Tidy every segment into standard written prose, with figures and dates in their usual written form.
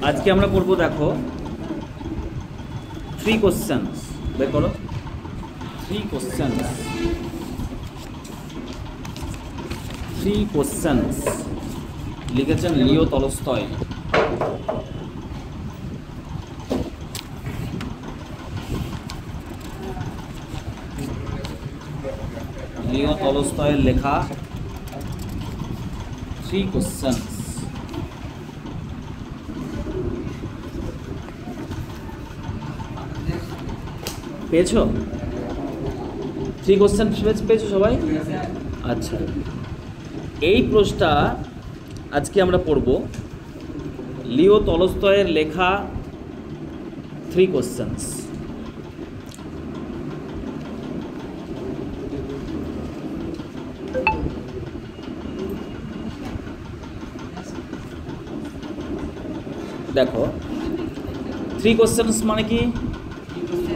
আজকে আমরা পড়বো, দেখো, 3 কোশ্চেন্স। বের করো 3 কোশ্চেন্স। 3 কোশ্চেন্স লিখেছেন লিও তলস্তয়। লিও তলস্তয়ের লেখা 3 কোশ্চেন্স। পেয়েছো? 3 কোশ্চেন পেয়েছো সবাই? আচ্ছা, এই প্রশ্নটা আজকে আমরা পড়ব লিও তলস্তয়ের লেখা 3 কোশ্চেন্স। দেখো 3 কোশ্চেন্স মানে কি?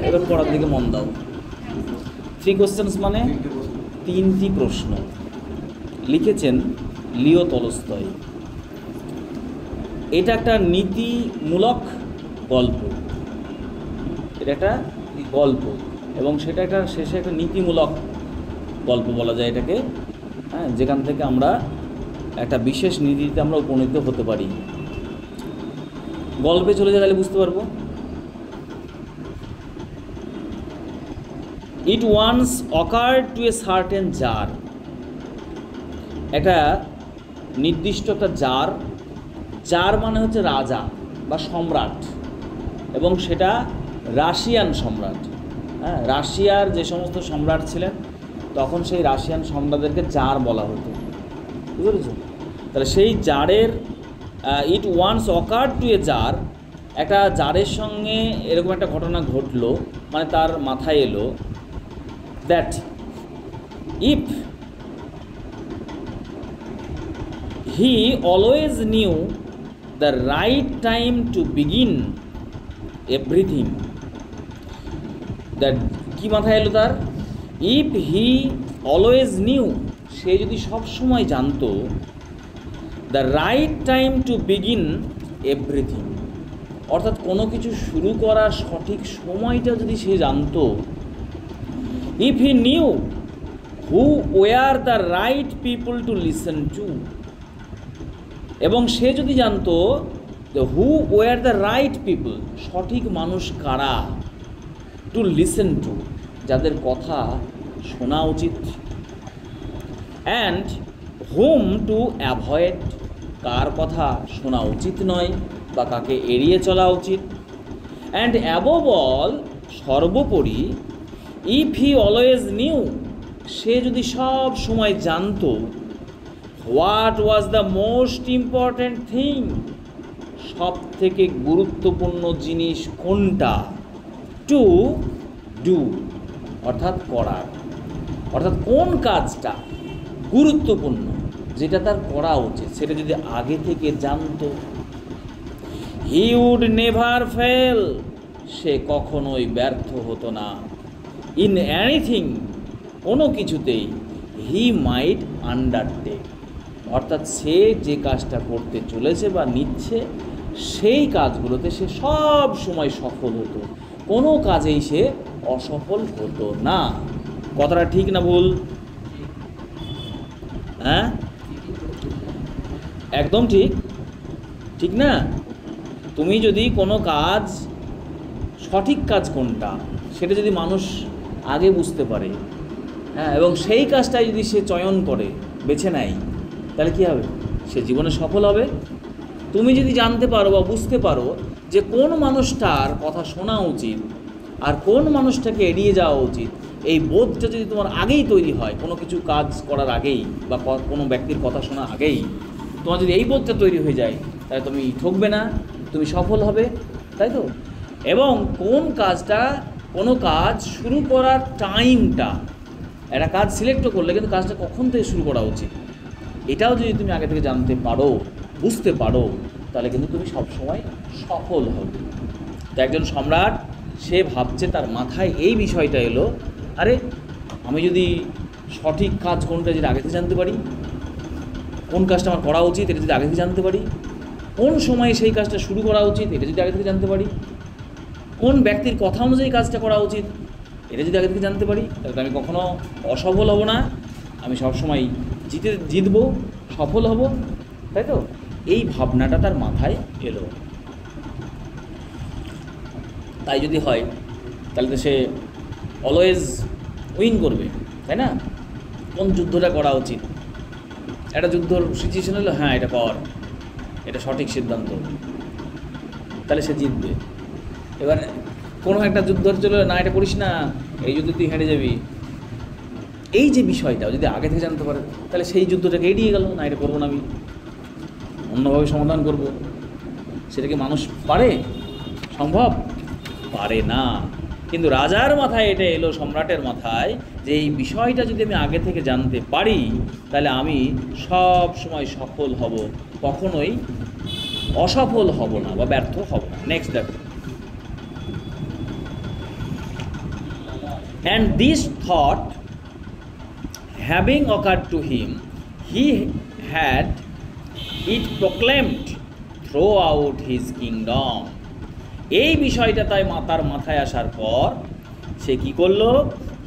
এবার পড়ার দিকে মন দাও। 3 কোশ্চেন্স মানে 3টি প্রশ্ন লিখেছেন লিও তলস্তয়। এটা একটা নীতিমূলক গল্প, এটা একটা গল্প এবং সেটা একটা শেষে একটা নীতিমূলক গল্প বলা যায় এটাকে, হ্যাঁ, যেখান থেকে আমরা একটা বিশেষ নীতিতে আমরা উপনীত হতে পারি। গল্পে চলে যায় তাহলে বুঝতে পারবো। It once occurred to a certain jar. একটা নির্দিষ্ট একটা জার মানে হচ্ছে রাজা বা সম্রাট, এবং সেটা রাশিয়ান সম্রাট। হ্যাঁ, রাশিয়ার যে সমস্ত সম্রাট ছিলেন তখন সেই রাশিয়ান সম্রাটদেরকে জার বলা হতো, বুঝতে পেরেছো? তাহলে সেই জারের it once occurred to a tsar, একটা জারের সঙ্গে এরকম একটা ঘটনা ঘটলো, মানে তার মাথায় এলো that if he always knew the right time to begin everything, that কি মাথায় এলো তার? if he always knew, সে যদি সব সময় জানতো the right time to begin everything, অর্থাৎ কোনো কিছু শুরু করার সঠিক সময়টা যদি সে জানতো, if he knew who were the right people to listen to, এবং সে যদি জানতো who were the right people, সঠিক মানুষ কারা, to listen to, যাদের কথা শোনা উচিত, and whom to avoid, কার কথা শোনা উচিত নয় বা কাকে এড়িয়ে চলা উচিত, and above all, সর্বোপরি, if he always knew, সে যদি সব সময় জানতো what was the most important thing, সব থেকে গুরুত্বপূর্ণ জিনিস কোনটা, to do, অর্থাৎ করার, অর্থাৎ কোন কাজটা গুরুত্বপূর্ণ যেটা তার করা উচিত, সেটা যদি আগে থেকে জানতো, he would never fail, সে কখনোই ব্যর্থ হতো না, in anything, কোনো কিছুতেই, he might undertake, অর্থাৎ সে যে কাজটা করতে চলেছে বা নিচ্ছে সেই কাজগুলোতে সে সব সময় সফল হতো, কোনো কাজেই সে অসফল হতো না। কথাটা ঠিক না ভুল? হ্যাঁ, একদম ঠিক, ঠিক না? তুমি যদি কোনো কাজ, সঠিক কাজ কোনটা সেটা যদি মানুষ আগে বুঝতে পারে, হ্যাঁ, এবং সেই কাজটাই যদি সে চয়ন করে, বেছে নেয়, তাহলে কী হবে? সে জীবনে সফল হবে। তুমি যদি জানতে পারো বা বুঝতে পারো যে কোন মানুষটার কথা শোনা উচিত আর কোন মানুষটাকে এড়িয়ে যাওয়া উচিত, এই বোধটা যদি তোমার আগেই তৈরি হয়, কোনো কিছু কাজ করার আগেই বা কোনো ব্যক্তির কথা শোনার আগেই তোমার যদি এই বোধটা তৈরি হয়ে যায়, তাহলে তুমি ঠকবে না, তুমি সফল হবে, তাই তো? এবং কোন কাজটা, কোনো কাজ শুরু করার টাইমটা, একটা কাজ সিলেক্টও করলে কিন্তু কাজটা কখন থেকে শুরু করা উচিত, এটাও যদি তুমি আগে থেকে জানতে পারো, বুঝতে পারো, তাহলে কিন্তু তুমি সবসময় সফল হবে। তো একজন সম্রাট, সে ভাবছে, তার মাথায় এই বিষয়টা এলো, আরে আমি যদি সঠিক কাজ কোনটা যদি আগে থেকে জানতে পারি, কোন কাজটা আমার করা উচিত এটা যদি আগে থেকে জানতে পারি, কোন সময়ে সেই কাজটা শুরু করা উচিত এটা যদি আগে থেকে জানতে পারি, কোন ব্যক্তির কথা অনুযায়ী কাজটা করা উচিত এটা যদি আগে থেকে জানতে পারি, তাহলে আমি কখনো অসফল হব না, আমি সবসময় জিতবো, সফল হব, তাই তো? এই ভাবনাটা তার মাথায় এলো। তাই যদি হয় তাহলে তো সে অলওয়েজ উইন করবে, তাই না? কোন যুদ্ধটা করা উচিত, একটা যুদ্ধর সিচুয়েশন হলো, হ্যাঁ এটা কর, এটা সঠিক সিদ্ধান্ত, তাহলে সে জিতবে। এবার কোনো একটা যুদ্ধ চলে, না এটা করিস না, এই যুদ্ধ তুই হেরে যাবি, এই যে বিষয়টা যদি আগে থেকে জানতে পারে, তাহলে সেই যুদ্ধটাকে এড়িয়ে গেল, না এটা করবো না, আমি অন্যভাবে সমাধান করব। সেটাকে মানুষ পারে? সম্ভব পারে না। কিন্তু রাজার মাথায় এটা এলো, সম্রাটের মাথায়, যে এই বিষয়টা যদি আমি আগে থেকে জানতে পারি তাহলে আমি সব সময় সফল হব, কখনোই অসফল হব না বা ব্যর্থ হব না। নেক্সট দেখো, and this thought having occurred to him, he had it proclaimed throughout his kingdom. এই বিষয়টা তাই তার মাথায় আসার পর সে কি করলো?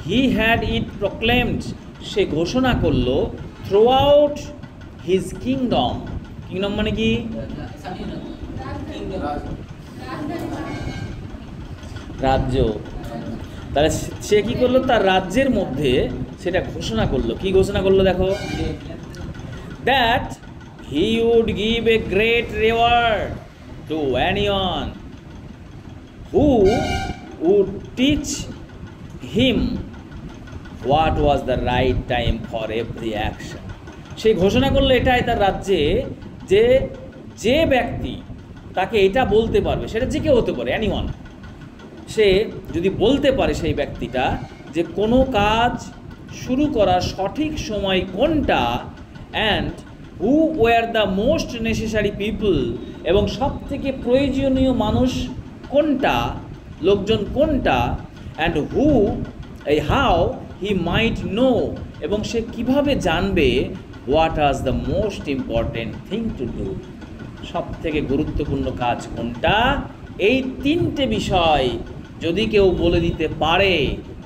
হি হ্যাড ইট প্রক্লেমড, সে ঘোষণা করলো, through out his kingdom. Kingdom মানে কি? রাজ্য। তাহলে সে কি করলো? তার রাজ্যের মধ্যে সেটা ঘোষণা করলো। কি ঘোষণা করলো দেখো, that he would give a great reward to anyone who would teach him what was the right time for every action. সেই ঘোষণা করলো এটাই তার রাজ্যে, যে যে ব্যক্তি তাকে এটা বলতে পারবে, সেটা যে কেউ হতে পারে, এনিওয়ান, সে যদি বলতে পারে সেই ব্যক্তিটা যে কোনো কাজ শুরু করার সঠিক সময় কোনটা, and who were the most necessary people, এবং সব থেকে প্রয়োজনীয় মানুষ কোনটা, লোকজন কোনটা, and how he might know, এবং সে কিভাবে জানবে what was the most important thing to do, সব থেকে গুরুত্বপূর্ণ কাজ কোনটা। এই তিনটে বিষয় যদি কেউ বলে দিতে পারে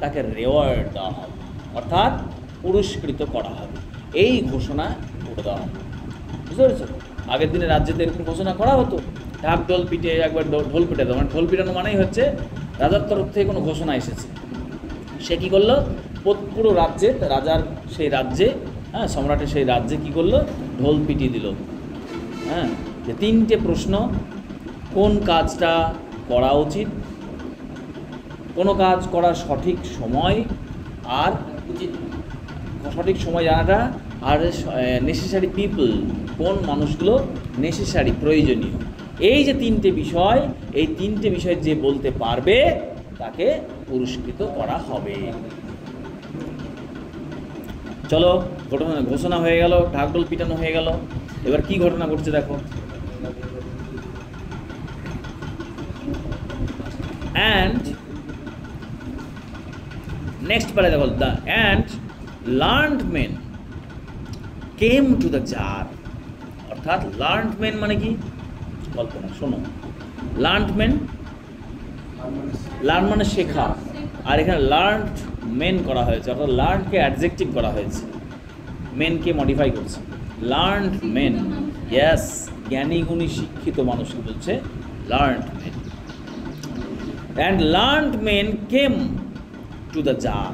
তাকে রেওয়ার্ড দেওয়া হবে, অর্থাৎ পুরস্কৃত করা হবে। এই ঘোষণা করে দেওয়া হবে, বুঝতে পেরেছ? আগের দিনে রাজ্যে এরকম ঘোষণা করা হতো, ঢাক ঢোল পিটে একবার ঢোল পিটে দেওয়া, মানে ঢোল পিটানো মানেই হচ্ছে রাজার তরফ থেকে কোনো ঘোষণা এসেছে। সে কী করলো? পুরো রাজ্যে, রাজার সেই রাজ্যে, হ্যাঁ, সম্রাটের সেই রাজ্যে কী করলো? ঢোল পিটিয়ে দিল। হ্যাঁ, যে তিনটে প্রশ্ন, কোন কাজটা করা উচিত, কোনো কাজ করার সঠিক সময়, আর সঠিক সময় জানাটা, আর নেসেসারি পিপল, কোন মানুষগুলো নেসেসারি, প্রয়োজনীয়। এই যে তিনটে বিষয়, এই তিনটে বিষয় যে বলতে পারবে তাকে পুরস্কৃত করা হবে। চলো, ঘোষণা হয়ে গেল, ঢাকঢোল পিটানো হয়ে গেল, এবার কি ঘটনা ঘটছে দেখো। অ্যান্ড নেক্সট পারে দেখো, the and learned men came to the tsar. অর্থাৎ লার্নড মেন মানে কি? কল্পনা, শোনো, লার্নড মেন, লার্ন মানে শেখা, আর এখানে লার্নড মেন করা হয়েছে, অর্থাৎ লার্নকে অ্যাডজেক্টিভ করা হয়েছে, মেনকে মডিফাই করছে। লার্নড মেন, ইয়েস, জ্ঞানী গুণী শিক্ষিত মানুষকে বলছে learned men. And learned men came to the tsar,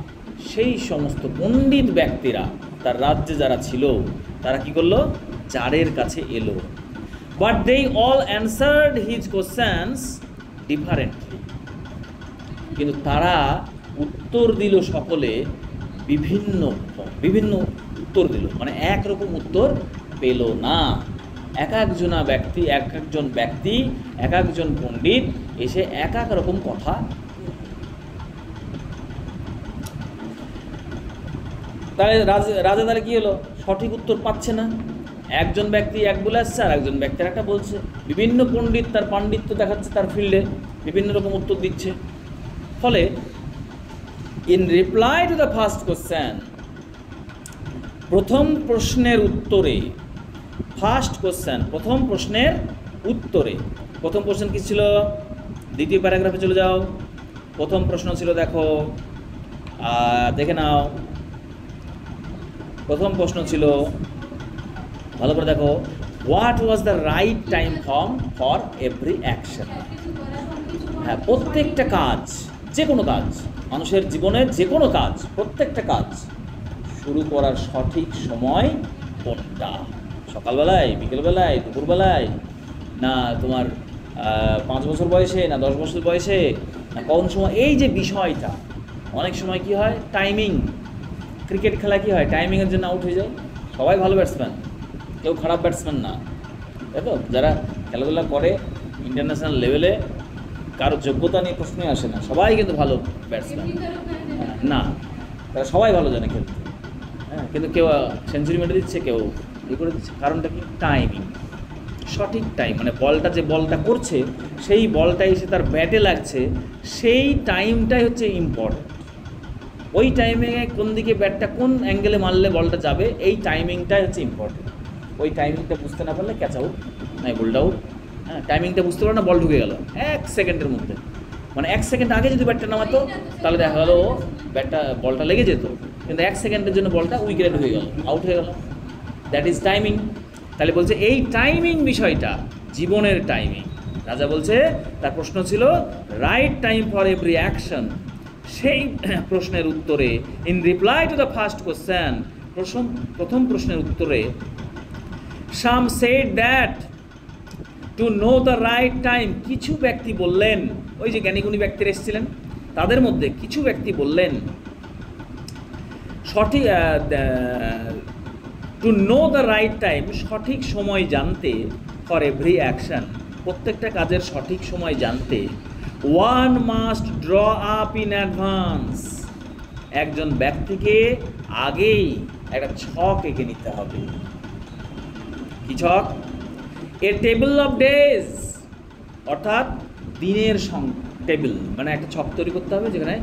সেই সমস্ত পণ্ডিত ব্যক্তিরা তার রাজ্যে যারা ছিল তারা কি করলো? জারের কাছে এলো। But they all answered his questions differently, কিন্তু তারা উত্তর দিল সকলে বিভিন্ন বিভিন্ন উত্তর দিল, মানে একরকম উত্তর পেল না। এক একজন ব্যক্তি, এক একজন পণ্ডিত এসে এক এক রকম কথা। তাহলে রাজা তাহলে কী হলো? সঠিক উত্তর পাচ্ছে না। একজন ব্যক্তি এক বলে আসছে, আর একজন ব্যক্তি একটা বলছে। বিভিন্ন পণ্ডিত তার পাণ্ডিত্য দেখাচ্ছে, তার ফিল্ডে বিভিন্ন রকম উত্তর দিচ্ছে। ফলে in reply to the first question, প্রথম প্রশ্নের উত্তরে, ফার্স্ট কোশ্চেন, প্রথম প্রশ্নের উত্তরে প্রথম প্রশ্ন কি ছিল, দ্বিতীয় প্যারাগ্রাফে চলে যাও। প্রথম প্রশ্ন ছিল, দেখো দেখে নাও, প্রথম প্রশ্ন ছিল, ভালো করে দেখো, what was the right time for every action. হ্যাঁ, প্রত্যেকটা কাজ, যে কোনো কাজ, মানুষের জীবনের যে কোনো কাজ, প্রত্যেকটা কাজ শুরু করার সঠিক সময় কোনটা? সকালবেলায়, বিকেলবেলায়, দুপুরবেলায়, না তোমার 5 বছর বয়সে, না 10 বছর বয়সে, না কোন সময়? এই যে বিষয়টা, অনেক সময় কি হয়, টাইমিং। ক্রিকেট খেলা কি হয়, টাইমিংয়ের জন্য আউট হয়ে যায়। সবাই ভালো ব্যাটসম্যান, কেউ খারাপ ব্যাটসম্যান না, তাই তো? যারা খেলাধুলা করে ইন্টারন্যাশনাল লেভেলে, কারো যোগ্যতা নিয়ে প্রশ্নই আসে না, সবাই কিন্তু ভালো ব্যাটসম্যান না, তারা সবাই ভালো জানে খেলতে। হ্যাঁ, কিন্তু কেউ সেঞ্চুরি মেরে দিচ্ছে, কেউ করে দিচ্ছে। কারণটা কি? টাইমিং, সঠিক টাইম। মানে বলটা, যে বলটা করছে, সেই বলটা এসে তার ব্যাটে লাগছে, সেই টাইমটাই হচ্ছে ইম্পর্টেন্ট। ওই টাইমে কোন দিকে ব্যাটটা কোন অ্যাঙ্গেলে মারলে বলটা যাবে, এই টাইমিংটাই হচ্ছে ইম্পর্টেন্ট। ওই টাইমিংটা বুঝতে না পারলে ক্যাচ আউট, নাই বোল্ড আউট। হ্যাঁ, টাইমিংটা বুঝতে পারো না, বল ঢুকে গেল 1 সেকেন্ডের মধ্যে। মানে 1 সেকেন্ড আগে যদি ব্যাটটা নামাতো, তাহলে দেখা গেলো বলটা লেগে যেত, কিন্তু 1 সেকেন্ডের জন্য বলটা উইকেটে ঢুকে গেল, আউট হয়ে গেল। That is timing. তাহলে বলছে এই টাইমিং বিষয়টা, জীবনের টাইমিং। রাজা বলছে, তার প্রশ্ন ছিল right time for every action. সেই প্রশ্নের উত্তরে, in reply to the first question, প্রথম প্রশ্নের উত্তরে, some said that to know the right time, কিছু ব্যক্তি বললেন, ওই যে জ্ঞানীগুণী ব্যক্তিরা এসেছিলেন, তাদের মধ্যে কিছু ব্যক্তি বললেন, সঠিক two know the right time, সঠিক সময় জানতে, ফর এভরি অ্যাকশন, প্রত্যেকটা কাজের সঠিক সময় জানতে, one must draw up in advance, একজন ব্যক্তিকে আগেই একটা ছক এঁকে নিতে হবে। কি ছক? এ টেবিল অফ ডেজ, অর্থাৎ দিনের টেবিল, মানে একটা ছক তৈরি করতে হবে, যেখানে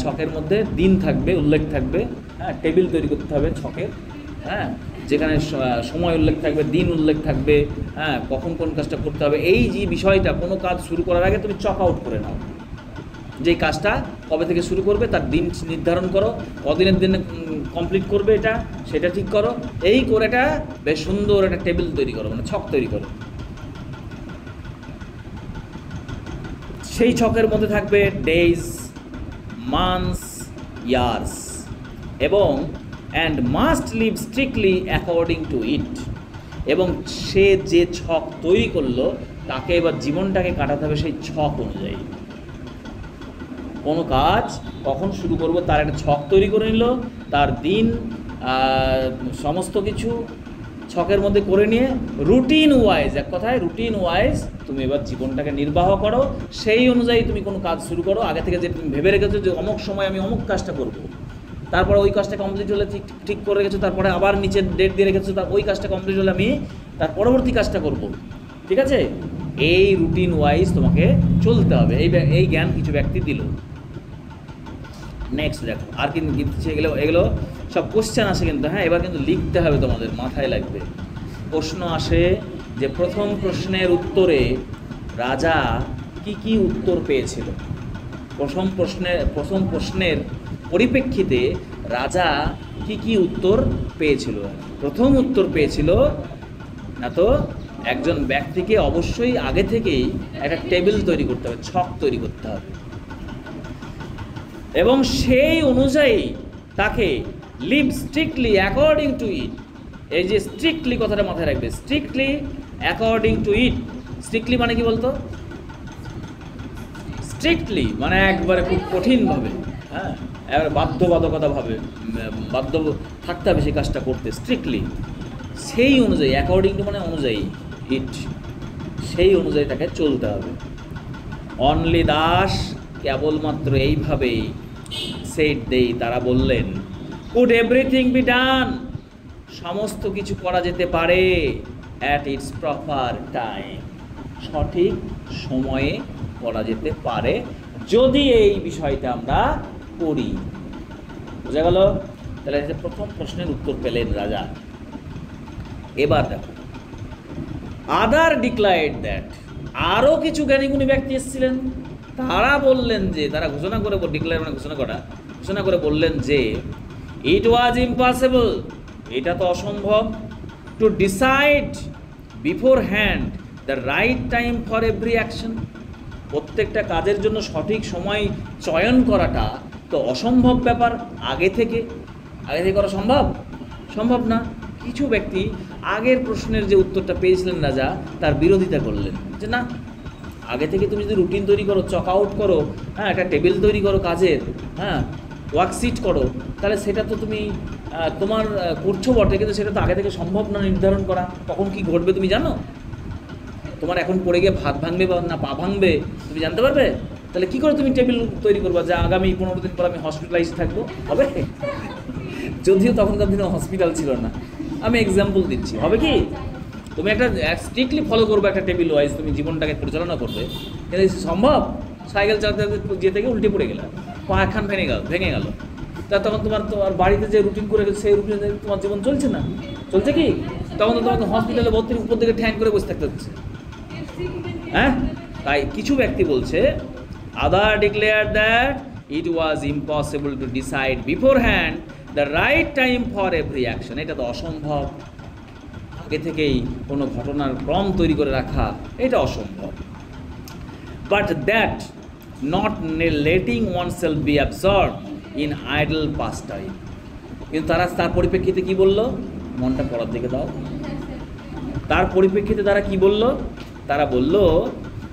ছকের মধ্যে দিন থাকবে, উল্লেখ থাকবে। হ্যাঁ, টেবিল তৈরি করতে হবে ছকের, হ্যাঁ, যেখানে সময় উল্লেখ থাকবে, দিন উল্লেখ থাকবে, হ্যাঁ, কখন কোন কাজটা করতে হবে। এই যে বিষয়টা, কোনো কাজ শুরু করার আগে তুমি চক আউট করে নাও, যেই কাজটা কবে থেকে শুরু করবে তার দিন নির্ধারণ করো, কদিনের দিনে কমপ্লিট করবে এটা, সেটা ঠিক করো। এই করে এটা বেশ সুন্দর একটা টেবিল তৈরি করো, মানে ছক তৈরি করো। সেই ছকের মধ্যে থাকবে ডেজ, মান্থস, ইয়ার্স, এবং and must live strictly according to it, এবং সে যে ছক তৈরি করলো, তাকে এবার জীবনটাকে কাটাতে হবে সেই ছক অনুযায়ী। কোনো কাজ কখন শুরু করবো তার একটা ছক তৈরি করে নিল, তার দিন, সমস্ত কিছু ছকের মধ্যে করে নিয়ে রুটিন ওয়াইজ, এক কথায় রুটিন ওয়াইজ তুমি এবার জীবনটাকে নির্বাহ করো। সেই অনুযায়ী তুমি কোনো কাজ শুরু করো, আগে থেকে যে তুমি ভেবে রেখেছো যে অমুক সময় আমি অমুক কাজটা করবো, তারপরে ওই কাজটা কমপ্লিট হলে ঠিক করে রেখেছো, তারপরে আবার নিচের ডেট দিয়ে রেখেছো, তার ওই কাজটা কমপ্লিট হলে আমি তার পরবর্তী কাজটা করব। ঠিক আছে? এই রুটিন ওয়াইজ তোমাকে চলতে হবে। এই জ্ঞান কিছু ব্যক্তি দিল। নেক্সট দেখো, আর কিন্তু এগুলো সব কোশ্চেন আসে কিন্তু, হ্যাঁ, এবার কিন্তু লিখতে হবে, তোমাদের মাথায় লাগবে। প্রশ্ন আসে যে প্রথম প্রশ্নের উত্তরে রাজা কি উত্তর পেয়েছিল, প্রথম প্রশ্নের পরিপ্রেক্ষিতে রাজা কি উত্তর পেয়েছিল। প্রথম উত্তর পেয়েছিল না তো, একজন ব্যক্তিকে অবশ্যই আগে থেকেই একটা টেবিল তৈরি করতে হবে, ছক তৈরি করতে হবে, এবং সেই অনুযায়ী তাকে লিভ স্ট্রিক্টলি অ্যাকর্ডিং টু ইট। এই যে স্ট্রিক্টলি কথাটা মাথায় রাখবে, strictly according to it. Strictly মানে কি বলতো? স্ট্রিক্টলি মানে একবারে খুব কঠিনভাবে, হ্যাঁ, এবার বাধ্যবাধকতাভাবে বাধ্য থাকতে হবে সেই কাজটা করতে। স্ট্রিক্টলি সেই অনুযায়ী, অ্যাকর্ডিং টু মানে অনুযায়ী, ইট সেই অনুযায়ী তাকে চলতে হবে। অনলি দাস, কেবলমাত্র এইভাবেই, সেড দেই, তারা বললেন, কুড এভরিথিং বি ডান, সমস্ত কিছু করা যেতে পারে, অ্যাট ইটস প্রপার টাইম, সঠিক সময়ে করা যেতে পারে, যদি এই বিষয়টা আমরা করি। বুঝা গেল? তাহলে প্রথম প্রশ্নের উত্তর পেলেন রাজা। এবার দেখো আদার ডিক্লারেড দ্যাট, আরও কিছু জ্ঞানীগুণী ব্যক্তি এসেছিলেন, তারা বললেন যে, তারা ঘোষণা করে, ডিক্লার মানে ঘোষণা করে বললেন যে ইট ওয়াজ ইম্পসিবল, এটা তো অসম্ভব, two decide beforehand the right time for every action, প্রত্যেকটা কাজের জন্য সঠিক সময় চয়ন করাটা তো অসম্ভব ব্যাপার। আগে থেকে করা সম্ভব না। কিছু ব্যক্তি আগের প্রশ্নের যে উত্তরটা পেয়েছিলেন রাজা, তার বিরোধিতা করলেন যে না, আগে থেকে তুমি যদি রুটিন তৈরি করো, চক আউট করো, হ্যাঁ, একটা টেবিল তৈরি করো কাজের, হ্যাঁ, ওয়ার্কশিট করো, তাহলে সেটা তো তুমি তোমার করছো বটে, কিন্তু সেটা তো আগে থেকে সম্ভব না নির্ধারণ করা। তখন কি ঘটবে তুমি জানো? তোমার এখন পড়ে গিয়ে ভাত ভাঙবে বা না পা ভাঙবে তুমি জানতে পারবে? তাহলে কি করে তুমি টেবিল তৈরি করবা যে আগামী 15 দিন পর আমি হসপিটালাইজ থাকবো? হবে? যদিও তখনকার দিনে হসপিটাল ছিল না, আমি এক্সাম্পল দিচ্ছি। হবে কি? তুমি একটা স্ট্রিক্টলি ফলো করবে একটা টেবিল ওয়াইজ, তুমি জীবনটাকে পরিচালনা করবে, কিন্তু সম্ভব? সাইকেল চালাতে যেতে গিয়ে উল্টে পড়ে গেলে, পা একখান ভেঙে গেল, তা তখন তোমার বাড়িতে যে রুটিন করে গেছে সেই রুটিনে তোমার জীবন চলছে না, চলছে কি? তখন তো তোমাকে হসপিটালে ভর্তির উপর দিকে ঠ্যাং করে বসে থাকতে হচ্ছে, হ্যাঁ? তাই কিছু ব্যক্তি বলছে other declare that it was impossible to decide beforehand the right time for every action, এটা তো অসম্ভব, আগে থেকেই কোনো ঘটনার ক্রম তৈরি করে রাখা এটা অসম্ভব। But that not letting oneself be absorb in idle pastime, কিন্তু তার পরিপ্রেক্ষিতে কি বলল? মনটা পড়ার দিকে দাও। তার পরিপ্রেক্ষিতে তারা কি বলল? তারা বলল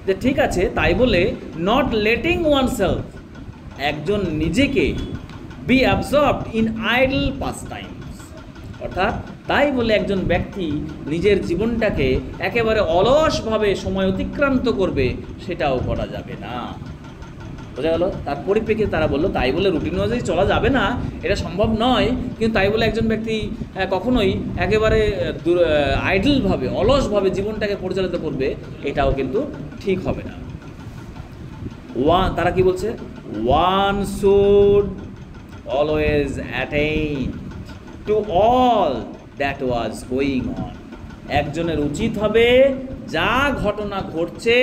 যে ঠিক আছে, তাই বলে নট লেটিং ওয়ানসেলফ, একজন নিজেকে be absorbed in idle pastimes, অর্থাৎ তাই বলে একজন ব্যক্তি নিজের জীবনটাকে একেবারে অলসভাবে সময় অতিক্রান্ত করবে, সেটাও করা যাবে না। বোঝা গেল? তার পরিপ্রেক্ষিতে তারা বললো তাই বলে রুটিন অনুযায়ী চলা যাবে না, এটা সম্ভব নয়, কিন্তু তাই বলে একজন ব্যক্তি কখনোই একেবারে আইডলভাবে অলসভাবে জীবনটাকে পরিচালিত করবে, এটাও কিন্তু ঠিক হবে না। তারা কি বলছে? One should always attain to all that was going on, একজনের উচিত হবে যা ঘটনা ঘটছে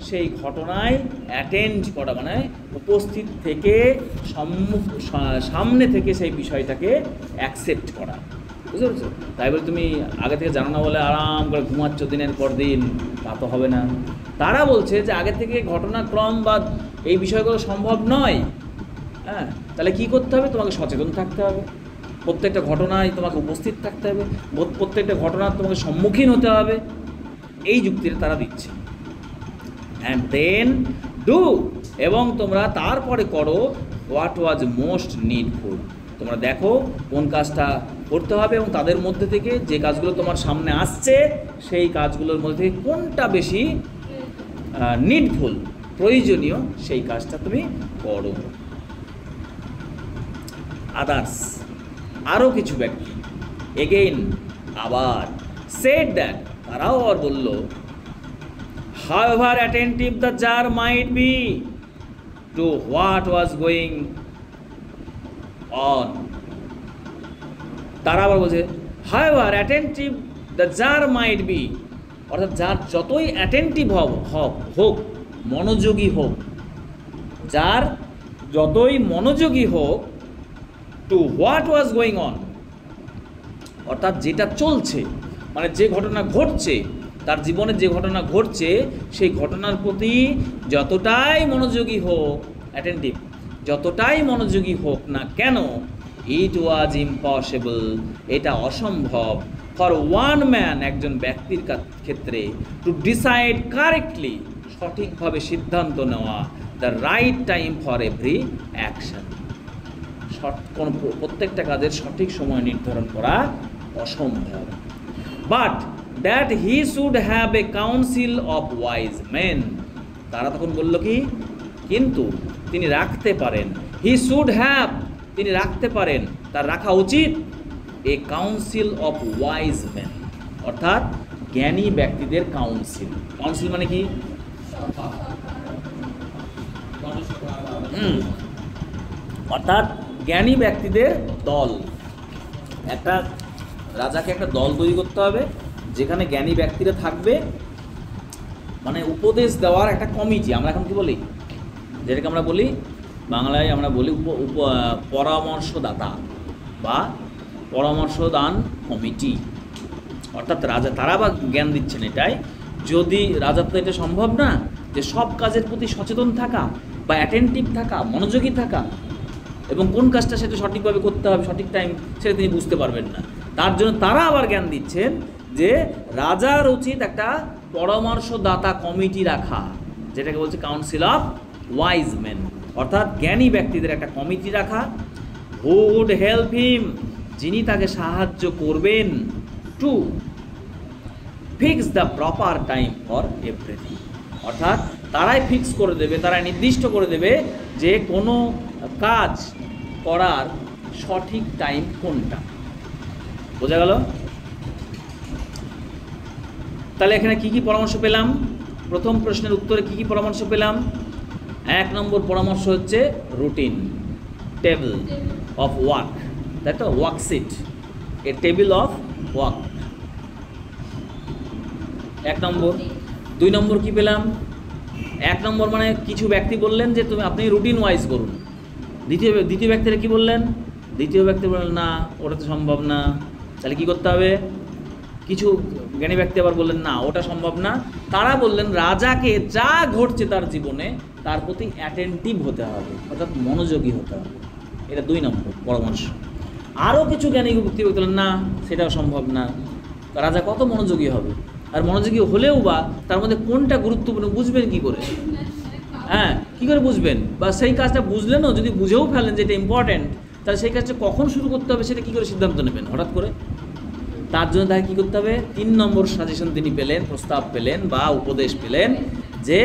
সেই ঘটনায় অ্যাটেন্ড করা, মানে উপস্থিত থেকে সামনে থেকে সেই বিষয়টাকে অ্যাকসেপ্ট করা, বুঝতে পারছো? তাই বলে তুমি আগে থেকে জানো না বলে আরাম করে ঘুমাচ্ছ দিনের পর দিন, তা তো হবে না। তারা বলছে যে আগে থেকে ঘটনাক্রম বা এই বিষয়গুলো সম্ভব নয়, হ্যাঁ, তাহলে কী করতে হবে? তোমাকে সচেতন থাকতে হবে, প্রত্যেকটা ঘটনায় তোমাকে উপস্থিত থাকতে হবে, প্রত্যেকটা ঘটনার তোমাকে সম্মুখীন হতে হবে, এই যুক্তিটা তারা দিচ্ছে। অ্যান্ড দেন ডু, এবং তোমরা তারপরে করো হোয়াট ওয়াজ মোস্ট নিডফুল, তোমরা দেখো কোন কাজটা করতে হবে এবং তাদের মধ্যে থেকে যে কাজগুলো তোমার সামনে আসছে সেই কাজগুলোর মধ্যে থেকে কোনটা বেশি নিডফুল, প্রয়োজনীয়, সেই কাজটা তুমি করো। আদার্স, আরও কিছু ব্যক্তি এগেইন আবার সেড দ্যাট, তারাও আর বলল however attentive the jar might be to what was going on, তারা আবার বলছে however attentive the jar might be, অর্থাৎ যার যতই অ্যাটেন্টিভ হোক, মনোযোগী হোক, যার যতই মনোযোগী হোক, to what was going on, অর্থাৎ যেটা চলছে, মানে যে ঘটনা ঘটছে, তার জীবনে যে ঘটনা ঘটছে সেই ঘটনার প্রতি যতটাই মনোযোগী হোক, অ্যাটেন্টিভ, যতটাই মনোযোগী হোক না কেন, ইট ওয়াজ ইম্পসিবল, এটা অসম্ভব, ফর ওয়ান ম্যান, একজন ব্যক্তির ক্ষেত্রে, টু ডিসাইড কারেক্টলি, সঠিকভাবে সিদ্ধান্ত নেওয়া, the right time for every action, কোন প্রত্যেকটা কাজের সঠিক সময় নির্ধারণ করা অসম্ভব। But that he should have a council of wise men, তারা তখন বলল কি, কিন্তু তিনি রাখতে পারেন, হি শুড হ্যাভ, তিনি রাখতে পারেন, তার রাখা উচিত, এ কাউন্সিল অফ ওয়াইজ মেন, অর্থাৎ জ্ঞানী ব্যক্তিদের কাউন্সিল। কাউন্সিল মানে কি? অর্থাৎ জ্ঞানী ব্যক্তিদের দল। একটা রাজাকে একটা দল তৈরি করতে হবে, যেখানে জ্ঞানী ব্যক্তিরা থাকবে, মানে উপদেশ দেওয়ার একটা কমিটি, আমরা এখন কি বলি, যেটাকে আমরা বলি বাংলায় আমরা বলি পরামর্শদাতা বা পরামর্শদান কমিটি। অর্থাৎ রাজা তারা বা জ্ঞান দিচ্ছেন এটাই, যদি রাজার তো এটা সম্ভব না যে সব কাজের প্রতি সচেতন থাকা বা অ্যাটেন্টিভ থাকা, মনোযোগী থাকা, এবং কোন কাজটা সেটা সঠিকভাবে করতে হবে সঠিক টাইম সেটা তিনি বুঝতে পারবেন না। তার জন্য তারা আবার জ্ঞান দিচ্ছেন যে রাজার উচিত একটা পরামর্শদাতা কমিটি রাখা, যেটাকে বলছে কাউন্সিল অফ ওয়াইজ মেন, অর্থাৎ জ্ঞানী ব্যক্তিদের একটা কমিটি রাখা, হু উড হেল্প হিম, যিনি তাকে সাহায্য করবেন, to fix the proper time for everything, অর্থাৎ তারাই ফিক্স করে দেবে, তারাই নির্দিষ্ট করে দেবে যে কোনো কাজ করার সঠিক টাইম কোনটা। বোঝা গেল? তাহলে এখানে কি কি পরামর্শ পেলাম? প্রথম প্রশ্নের উত্তরে কি কি পরামর্শ পেলাম? 1 নম্বর পরামর্শ হচ্ছে রুটিন, টেবিল অফ ওয়ার্ক, তাই তো, worksheet, A table of work 1 নম্বর। 2 নম্বর কি পেলাম? 1 নম্বর মানে কিছু ব্যক্তি বললেন যে আপনি রুটিন ওয়াইজ করুন। দ্বিতীয় ব্যক্তিরা কি বললেন? দ্বিতীয় ব্যক্তি বললেন না, ওটা তো সম্ভব না। তাহলে কি করতে হবে? কিছু জ্ঞানী ব্যক্তি আবার বললেন না, ওটা সম্ভব না। তারা বললেন রাজাকে যা ঘটছে তার জীবনে তার প্রতি অ্যাটেন্টিভ হতে হবে, অর্থাৎ মনোযোগী হতে হবে। এটা 2 নম্বর পরামর্শ। আরও কিছু জ্ঞানী ব্যক্তি বললেন না, সেটাও সম্ভব না, রাজা কত মনোযোগী হবে, আর মনোযোগী হলেও বা তার মধ্যে কোনটা গুরুত্বপূর্ণ বুঝবেন কি করে? হ্যাঁ, কী করে বুঝবেন? বা সেই কাজটা বুঝলেনও, যদি বুঝেও ফেলেন যে এটা ইম্পর্ট্যান্ট, তাহলে সেই কাজটা কখন শুরু করতে হবে সেটা কী করে সিদ্ধান্ত নেবেন হঠাৎ করে? তার জন্য তাকে কী করতে হবে? 3 নম্বর সাজেশন তিনি পেলেন, প্রস্তাব পেলেন বা উপদেশ পেলেন যে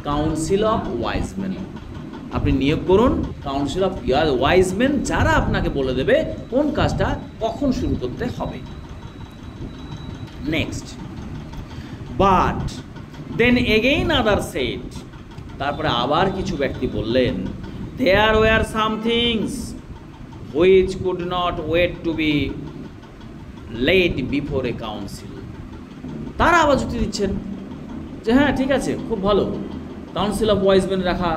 কাউন্সিল অফ ওয়াইজ মেন। আপনি নিয়োগ করুন কাউন্সিল অফ ওয়াইজ মেন, যারা আপনাকে বলে দেবে কোন কাজটা কখন শুরু করতে হবে। Next, but then again other said, তারপরে আবার কিছু ব্যক্তি বললেন, there were some things which could not wait to be laid before a council. তারা আবার যুক্তি দিচ্ছেন যে হ্যাঁ ঠিক আছে, খুব ভালো, কাউন্সিল অফ ওয়াইজ মেন রাখা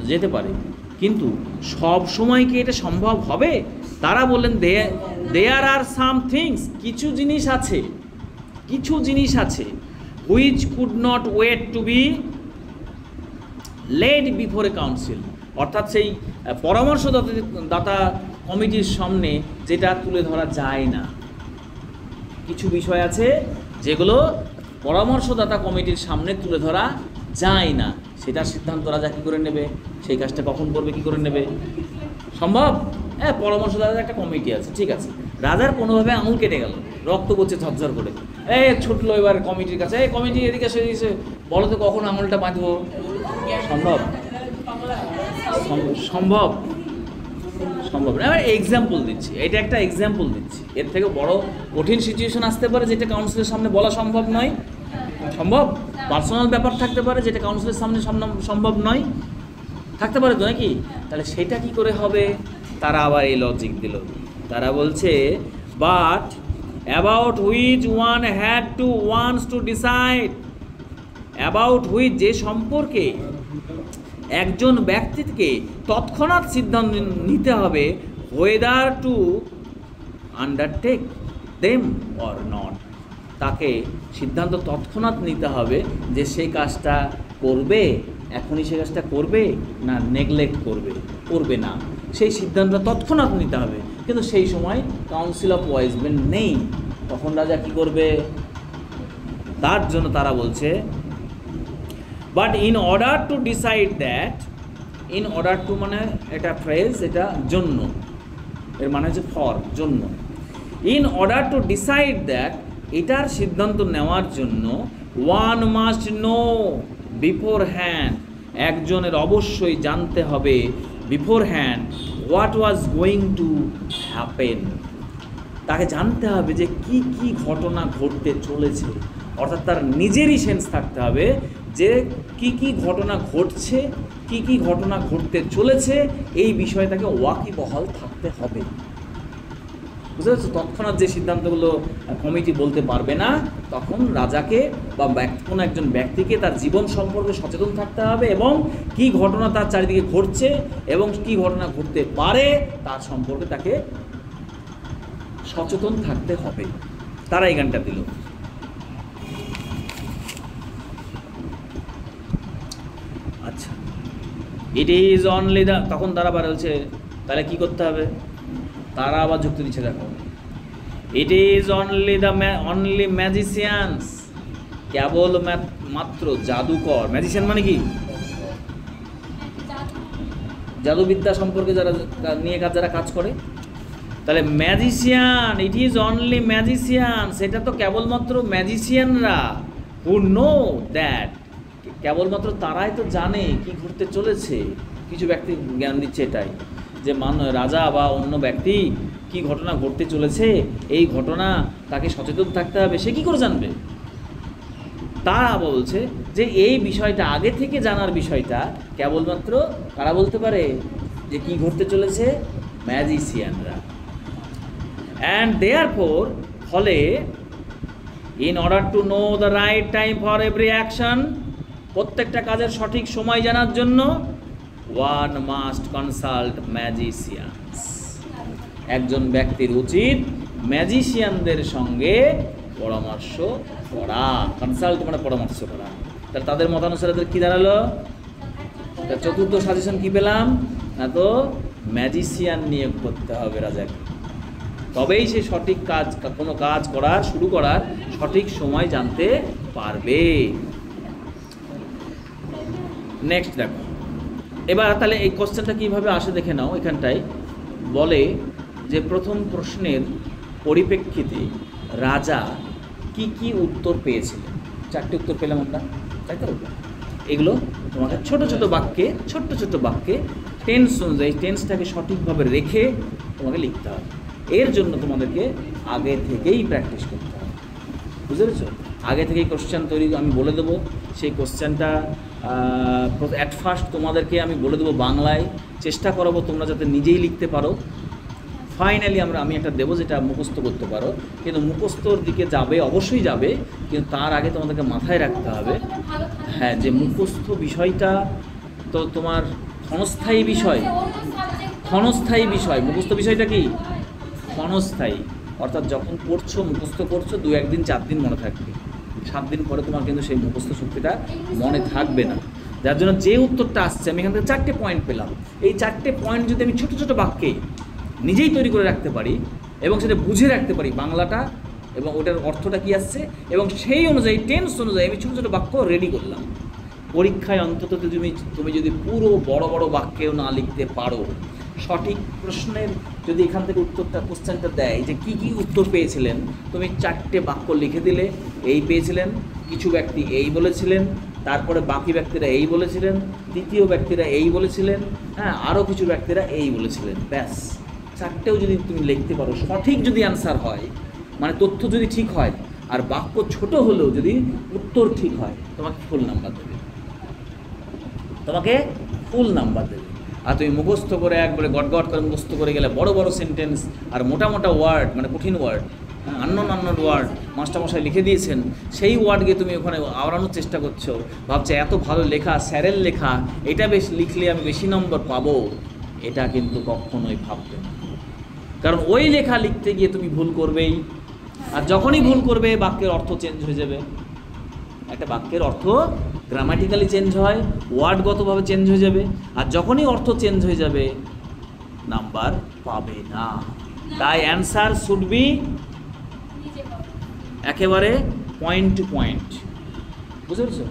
যেতে পারে, কিন্তু সব সময় কি এটা সম্ভব হবে? তারা বললেন দেয়ার আর সাম থিংস, কিছু জিনিস আছে which could not wait to be laid before a council, অর্থাৎ সেই পরামর্শদাতা কমিটির সামনে যেটা তুলে ধরা যায় না। কিছু বিষয় আছে যেগুলো পরামর্শদাতা কমিটির সামনে তুলে ধরা যায় না, সেটার সিদ্ধান্ত রাজা কী করে নেবে, সেই কাজটা কখন করবে, কী করে নেবে? সম্ভব? হ্যাঁ, পরামর্শদাতার একটা কমিটি আছে, ঠিক আছে। রাজার কোনোভাবে আঙুল কেটে গেল, রক্ত পড়ছে ঝরঝর করে, ছুটলো এবার কমিটির কাছে, কমিটি এদিকে এসে বলো তো কখন আঙুলটা বাঁধবো? সম্ভব? সম্ভব না। এবার এক্সাম্পল দিচ্ছি, এটা একটা এক্সাম্পল দিচ্ছি, এর থেকে বড় কঠিন সিচুয়েশন আসতে পারে যেটা কাউন্সিলের সামনে বলা সম্ভব নয়। সম্ভব? পার্সোনাল ব্যাপার থাকতে পারে যেটা কাউন্সিলের সামনে সম্ভব নয়, থাকতে পারে তো নাকি? তাহলে সেটা কি করে হবে? তারা আবার এই লজিক দিল, তারা বলছে but about which one had to wants to decide, about which যে সম্পর্কে একজন ব্যক্তিকে তৎক্ষণাৎ সিদ্ধান্ত নিতে হবে, weather two undertake them or not, তাকে সিদ্ধান্ত তৎক্ষণাৎ নিতে হবে যে সেই কাজটা করবে, এখনই সেই কাজটা করবে না নেগলেক্ট করবে না, সেই সিদ্ধান্ত তৎক্ষণাৎ নিতে হবে। কিন্তু সেই সময় কাউন্সিল অফ ওয়াইজ মেন নেই, তখন রাজা কী করবে? তার জন্য তারা বলছে but in order to decide that, in order to মানে এটা ফ্রেজ, এটা জন্য, এর মানে হচ্ছে ফর, জন্য। In order to decide that, এটার সিদ্ধান্ত নেওয়ার জন্য one must know before hand, একজনের অবশ্যই জানতে হবে before hand what was going to happen, তাকে জানতে হবে যে কি কি ঘটনা ঘটতে চলেছে, অর্থাৎ তার নিজেরই সেন্স থাকতে হবে যে কি কি ঘটনা ঘটছে, কি কি ঘটনা ঘটতে চলেছে, এই বিষয়ে তাকে ওয়াকিবহাল থাকতে হবে। বুঝতে পারছো? তৎক্ষণাৎ যে সিদ্ধান্তগুলো কমিটি বলতে পারবে না, তখন রাজাকে বা কোনো একজন ব্যক্তিকে তার জীবন সম্পর্কে সচেতন থাকতে হবে এবং কি ঘটনা তার চারিদিকে ঘটছে এবং কি ঘটনা ঘটতে পারে তার সম্পর্কে তাকে সচেতন থাকতে হবে। তারা এই গানটা দিল। আচ্ছা, ইট ইজ অনলি দ্য, তখন তারা বলছে তাহলে কি করতে হবে, তারা আবার যুক্তি দিচ্ছে, দেখো, ইট ইজ অনলি ম্যাজিশিয়ানস, কেবল মাত্র জাদুকর। ম্যাজিশিয়ান মানে কি? জাদুবিদ্যা সম্পর্কে যারা নিয়ে যারা কাজ করে, তাহলে magician, it is only magician, সেটা তো কেবলমাত্র ম্যাজিশিয়ানরা, হু নো দ্যাট, কেবলমাত্র তারাই তো জানে কি ঘটতে চলেছে। কিছু ব্যক্তি জ্ঞান দিচ্ছে এটাই যে রাজা বা অন্য ব্যক্তি কি ঘটনা ঘটতে চলেছে, এই ঘটনা তাকে সচেতন থাকতে হবে, সে কী করে জানবে? তারা বলছে যে এই বিষয়টা আগে থেকে জানার বিষয়টা কেবলমাত্র কারা বলতে পারে, যে কি ঘটতে চলেছে? ম্যাজিশিয়ানরা। অ্যান্ড দেয়ারফোর, ফলে, in order to know the right time for every action, প্রত্যেকটা কাজের সঠিক সময় জানার জন্য ওয়ান মাস্ট কনসাল্ট ম্যাজিশিয়ানস, একজন ব্যক্তির উচিত ম্যাজিশিয়ানদের সঙ্গে পরামর্শ করা। কনসাল্ট মানে পরামর্শ করা। তাহলে তাদের মতানুসারে কী দাঁড়ালো? চতুর্থ সাজেশন কি পেলাম না, তো ম্যাজিশিয়ান নিয়োগ করতে হবে রাজাকে, তবেই সে সঠিক কাজ, কোনো কাজ শুরু করার সঠিক সময় জানতে পারবে। নেক্সট দেখো, এবার তাহলে এই কোশ্চেনটা কীভাবে আসে দেখে নাও। এখানটায় বলে যে প্রথম প্রশ্নের পরিপ্রেক্ষিতে রাজা কি কি উত্তর পেয়েছিলেন। 4টে উত্তর পেলাম আমরা, তাই তো? এগুলো তোমাকে ছোট ছোট বাক্যে টেন্স অনুযায়ী, টেন্সটাকে সঠিকভাবে রেখে তোমাকে লিখতে হবে। এর জন্য তোমাদেরকে আগে থেকেই প্র্যাকটিস করতে হবে, বুঝতে পেরেছো? আগে থেকেই কোশ্চেন তৈরি আমি বলে দেবো। সেই কোশ্চেনটা অ্যাট ফার্স্ট তোমাদেরকে আমি বলে দেবো বাংলায়, চেষ্টা করাবো তোমরা যাতে নিজেই লিখতে পারো। ফাইনালি আমি একটা দেবো যেটা মুখস্থ করতে পারো, কিন্তু মুখস্থর দিকে যাবে, অবশ্যই যাবে, কিন্তু তার আগে তোমাদেরকে মাথায় রাখতে হবে, হ্যাঁ, যে মুখস্থ বিষয়টা তো তোমার ক্ষণস্থায়ী বিষয়। মুখস্থ বিষয়টা কি? ক্ষণস্থায়ী, অর্থাৎ যখন পড়ছো, মুখস্থ করছো, 2-1 দিন 4 দিন মনে থাকবে, 7 দিন পরে তোমার কিন্তু সেই মুখস্থ শক্তিটা মনে থাকবে না। যার জন্য যে উত্তরটা আসছে, আমি এখান থেকে 4টে পয়েন্ট পেলাম, এই 4টে পয়েন্ট যদি আমি ছোটো ছোটো বাক্যে নিজেই তৈরি করে রাখতে পারি এবং সেটা বুঝে রাখতে পারি বাংলাটা এবং ওটার অর্থটা কী আসছে, এবং সেই অনুযায়ী টেন্স অনুযায়ী আমি ছোটো ছোটো বাক্য রেডি করলাম, পরীক্ষায় অন্তত তুমি যদি পুরো বড় বড় বাক্যেও না লিখতে পারো, সঠিক প্রশ্নের যদি এখান থেকে উত্তরটা, কোশ্চেনটা দেয় যে কি কি উত্তর পেয়েছিলেন, তুমি 4টে বাক্য লিখে দিলে, এই পেয়েছিলেন, কিছু ব্যক্তি এই বলেছিলেন, তারপরে বাকি ব্যক্তিরা এই বলেছিলেন, তৃতীয় ব্যক্তিরা এই বলেছিলেন, হ্যাঁ, আরও কিছু ব্যক্তিরা এই বলেছিলেন, ব্যাস। 4টেও যদি তুমি লিখতে পারো, সঠিক যদি অ্যান্সার হয়, মানে তথ্য যদি ঠিক হয় আর বাক্য ছোট হলেও যদি উত্তর ঠিক হয়, তোমাকে ফুল নাম্বার দেবে, আর তুমি মুখস্থ করে একবারে গটগট করে মুখস্থ করে গেলে বড় বড় সেন্টেন্স আর মোটা মোটা ওয়ার্ড, মানে কঠিন ওয়ার্ড, আননোন ওয়ার্ড মাস্টারমশাই লিখে দিয়েছেন, সেই ওয়ার্ডকে তুমি ওখানে আওড়ানোর চেষ্টা করছো, ভাবছো এত ভালো লেখা, স্যারের লেখা, এটা বেশ লিখলে আমি বেশি নম্বর পাবো, এটা কিন্তু কখনোই ভাববে না। কারণ ওই লেখা লিখতে গিয়ে তুমি ভুল করবেই, আর যখনই ভুল করবে বাক্যের অর্থ চেঞ্জ হয়ে যাবে। একটা বাক্যের অর্থ গ্রামাটিক্যালি চেঞ্জ হয়, ওয়ার্ডগতভাবে চেঞ্জ হয়ে যাবে, আর যখনই অর্থ চেঞ্জ হয়ে যাবে নাম্বার পাবে না। তাই অ্যান্সার শুড বি একেবারে পয়েন্ট টু পয়েন্ট, বুঝতে পেরেছো?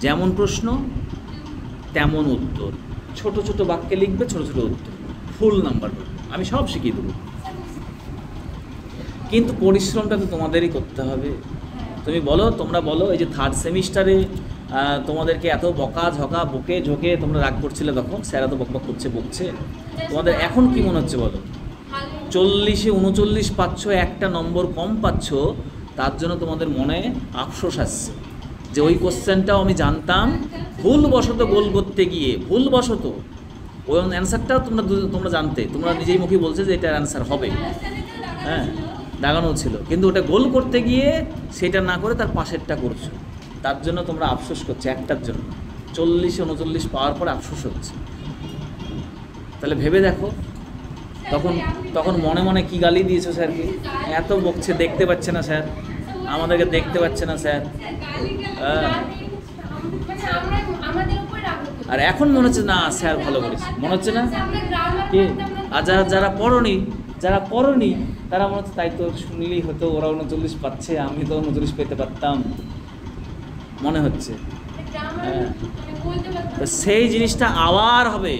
যেমন প্রশ্ন তেমন উত্তর, ছোট ছোট বাক্যে লিখবে, ছোট ছোট উত্তর, ফুল নাম্বার পাবে। আমি সব শিখিয়ে দেবো, কিন্তু পরিশ্রমটা তো তোমাদেরই করতে হবে। তুমি বলো, তোমরা বলো, এই যে 3rd সেমিস্টারে তোমাদেরকে এত বকা ঝকা বকে ঝোঁকে তোমরা রাগ করছিলে, তখন স্যার এত বকবক করছে, বকছে, তোমাদের এখন কি মনে হচ্ছে বলো? 40-এ 39 পাচ্ছ, একটা নম্বর কম পাচ্ছ, তার জন্য তোমাদের মনে আফসোস আসছে যে ওই কোশ্চেনটাও আমি জানতাম, ভুলবশত গোল করতে গিয়ে, ভুলবশত ওই অ্যান্সারটাও তোমরা জানতে, তোমরা নিজেই মুখে বলছে যে এটার অ্যান্সার হবে, হ্যাঁ, দাগানো ছিল, কিন্তু ওটা গোল করতে গিয়ে সেটা না করে তার পাশেরটা করছো, তার জন্য তোমরা আফসোস করছো একটার জন্য। 40-39 পাওয়ার পরে আফসোস হচ্ছে। তাহলে ভেবে দেখো, তখন তখন মনে মনে কি গালি দিয়েছো স্যারকে, এত বকছে, দেখতে পাচ্ছে না স্যার, আমাদেরকে দেখতে পাচ্ছে না স্যার। আর এখন মনে হচ্ছে না স্যার ভালো করেছে, মনে হচ্ছে না কি? আর যারা পড়নি তারা মনে হচ্ছে তাই তো শুনলেই হতো, ওরা 39 পাচ্ছে, আমি তো 39 পেতে পারতাম, মনে হচ্ছে। হ্যাঁ, তো সেই জিনিসটা আবার হবে,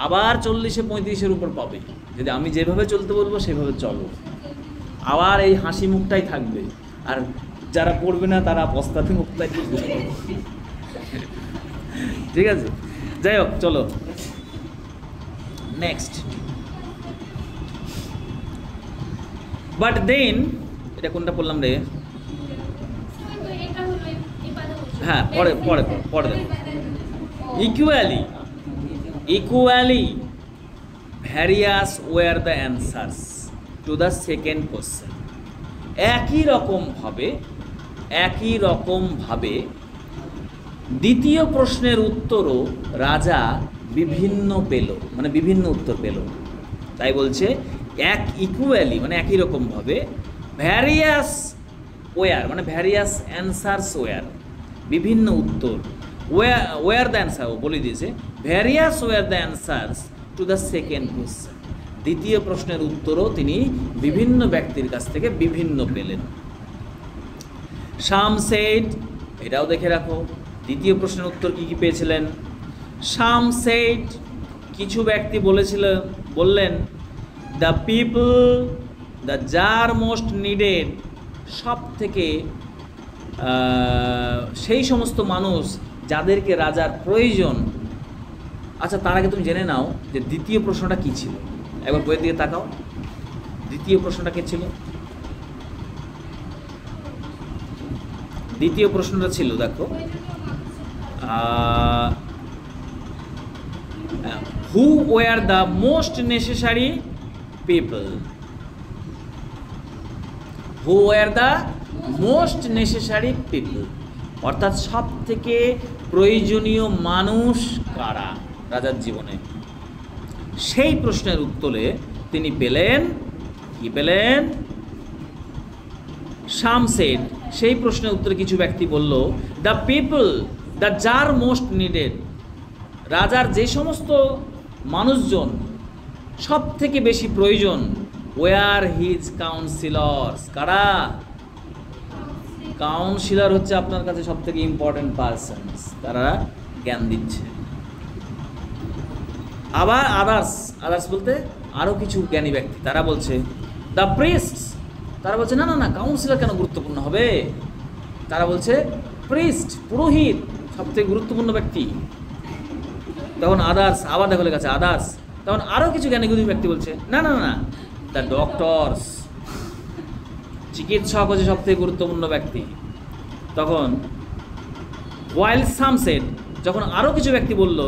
আবার 40-35-এর উপর পাবে, যদি আমি যেভাবে চলতে বলবো সেভাবে চলো, আবার এই হাসি মুখটাই থাকবে। আর যারা পড়বে না তারা পস্তাতে মুখটাই থাকবে। ঠিক আছে, যাই হোক, চলো নেক্সট। বাট দেন, এটা কোনটা পড়লাম রে? হ্যাঁ, পরে দেখো। Equally various were the answers to the second question. একই রকমভাবে দ্বিতীয় প্রশ্নের উত্তরও রাজা বিভিন্ন পেল, মানে বিভিন্ন উত্তর পেল। তাই বলছে ইকুয়ালি মানে একই রকমভাবে, ভ্যারিয়াস ওয়ার মানে ভ্যারিয়াস অ্যান্সার্স ওয়ার, বিভিন্ন উত্তর, ওয়ার দ্য অ্যান্সার, ও বলে দিয়েছে various were the answers to the second question. দ্বিতীয় প্রশ্নের উত্তরও তিনি বিভিন্ন ব্যক্তির কাছ থেকে বিভিন্ন পেলেন। সাম সেড, এটাও দেখে রাখো, দ্বিতীয় প্রশ্নের উত্তর কি কি পেয়েছিলেন। সাম সেড, কিছু ব্যক্তি বললেন, দ্য পিপল দ্য যার মোস্ট নিডেড, সব থেকে সেই সমস্ত মানুষ যাদেরকে রাজার প্রয়োজন। আচ্ছা, তার আগে তুমি জেনে নাও যে দ্বিতীয় প্রশ্নটা কি ছিল, একবার বইয়ের দিকে তাকাও, দ্বিতীয় প্রশ্নটা কে ছিল? দ্বিতীয় প্রশ্নটা ছিল, দেখো, হু were the most necessary people, who were the most necessary people, অর্থাৎ সব থেকে প্রয়োজনীয় মানুষ কারা রাজার জীবনে। সেই প্রশ্নের উত্তরে তিনি পেলেন, কি পেলেন? সাম সেড, সেই প্রশ্নের উত্তরে কিছু ব্যক্তি বলল, দ্য পিপল দ্য যার মোস্ট নিডেড, রাজার যে সমস্ত মানুষজন সব থেকে বেশি প্রয়োজন, ওয়ার হিজ কাউন্সিলর্স, কারা? কাউন্সিলর হচ্ছে আপনার কাছে সব থেকে ইম্পর্টেন্ট পার্সনস, তারা জ্ঞান দিচ্ছে। আবার আদার্স বলতে আরও কিছু জ্ঞানী ব্যক্তি, তারা বলছে দ্য প্রিস্টস, তারা বলছে না না না, কাউন্সিলর কেন গুরুত্বপূর্ণ হবে, তারা বলছে প্রিস্ট, পুরোহিত সব থেকে গুরুত্বপূর্ণ ব্যক্তি। তখন আদার্স, আবার দেখো লেখা আছে আদার্স, তখন আরও কিছু জ্ঞানীগুণী ব্যক্তি বলছে না না না, দ্য ডক্টরস, চিকিৎসক হচ্ছে সব থেকে গুরুত্বপূর্ণ ব্যক্তি। তখন ওয়াইল সাম সেড, যখন আরও কিছু ব্যক্তি বলল,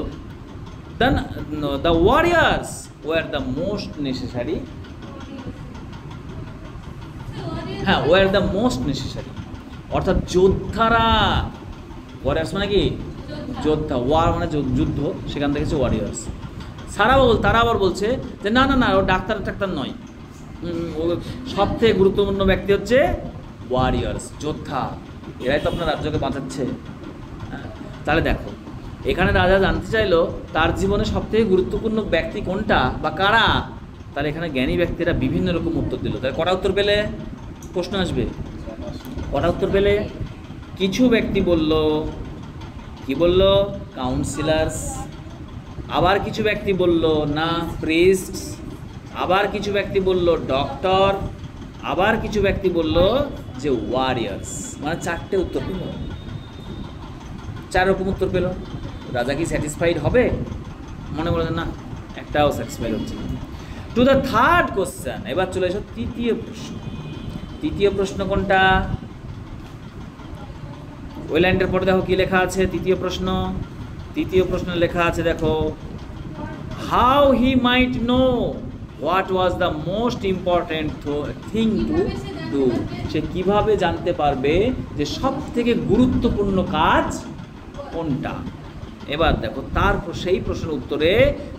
then the warriors were the most necessary, হ্যাঁ, ওয়ার দ্য মোস্ট নেসেসারি, অর্থাৎ যোদ্ধারা, ওয়ারিয়ার্স মানে কি? যোদ্ধা, ওয়ার মানে যুদ্ধ, সেখান থেকে হচ্ছে ওয়ারিয়ার্স। তারা আবার বলছে যে না না না, ও ডাক্তার নয়, ও সব থেকে গুরুত্বপূর্ণ ব্যক্তি হচ্ছে ওয়ারিয়ার্স, যোদ্ধা, এরাই তো আপনার রাজ্যকে বাঁচাচ্ছে। তাহলে দেখো, এখানে রাজা জানতে চাইলো তার জীবনে সব থেকে গুরুত্বপূর্ণ ব্যক্তি কোনটা বা কারা, তার এখানে জ্ঞানী ব্যক্তিরা বিভিন্ন রকম উত্তর দিল। তাহলে কটা উত্তর পেলে? প্রশ্ন আসবে, কটা উত্তর পেলে? কিছু ব্যক্তি বলল, কি বলল? কাউন্সিলার্স। আবার কিছু ব্যক্তি বলল না, প্রিস্টস। আবার কিছু ব্যক্তি বলল ডক্টর। আবার কিছু ব্যক্তি বলল যে ওয়ারিয়ার্স। মানে চারটে উত্তর পেল, 4 রকম উত্তর পেল। রাজা কি স্যাটিসফাইড হবে? মনে বলে না, একটাও স্যাটিসফাইড হচ্ছে না। টু দ্য থার্ড কোশ্চেন, এবার চলে এসো তৃতীয় প্রশ্ন। তৃতীয় প্রশ্ন কোনটা? ওই লাইনটার পরে দেখো কি লেখা আছে। তৃতীয় প্রশ্নে লেখা আছে, দেখো, how he might know what was the most important thing to do, সে কিভাবে জানতে পারবে যে সব থেকে গুরুত্বপূর্ণ কাজ কোনটা। এবার দেখো তারপর সেই প্রশ্নের উত্তরে,